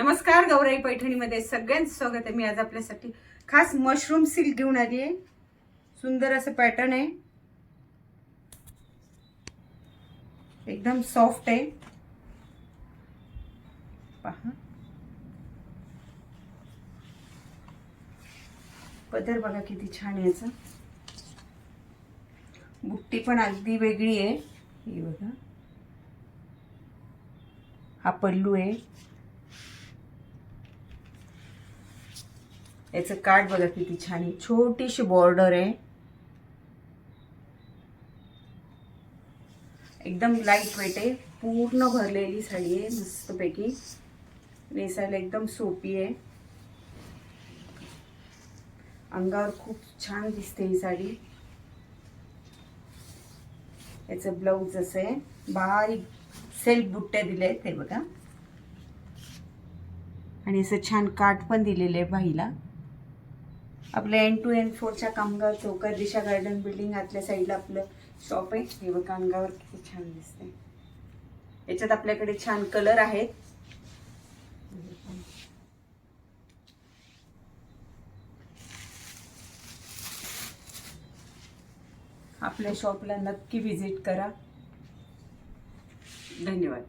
नमस्कार, गौराई पैठणीमध्ये सगळ्यांचं स्वागत आहे। मी आज आपल्यासाठी खास मशरूम सिल्क घेऊन आली आहे। सुंदर असं पॅटर्न आहे, एकदम सॉफ्ट आहे। पहा पदर बघा किती छान आहे। याचा बुट्टी पण अगदी वेगळी आहे। ही बघा, हा पल्लू आहे। याचं काठ बघा किती छान आहे, छोटीशी बॉर्डर आहे। एकदम लाईट वेट आहे, पूर्ण भरलेली साडी आहे, मस्तपैकी नेसायला एकदम सोपी आहे। अंगावर खूप छान दिसते ही साडी। याचं ब्लाऊज असं आहे, बारीक सेल्फ बुट्ट्या दिल्या आहेत ते बघा, आणि असं छान काठ पण दिलेले आहे बाईला। आपल्या N2N4च्या कामगार चौकात दिशा गार्डन बिल्डिंग आतल्या साईडला आपलं शॉप आहे। हे बघा, अंगावर किती छान दिसते। याच्यात आपल्याकडे छान कलर आहेत। आपल्या शॉपला नक्की व्हिजिट करा। धन्यवाद।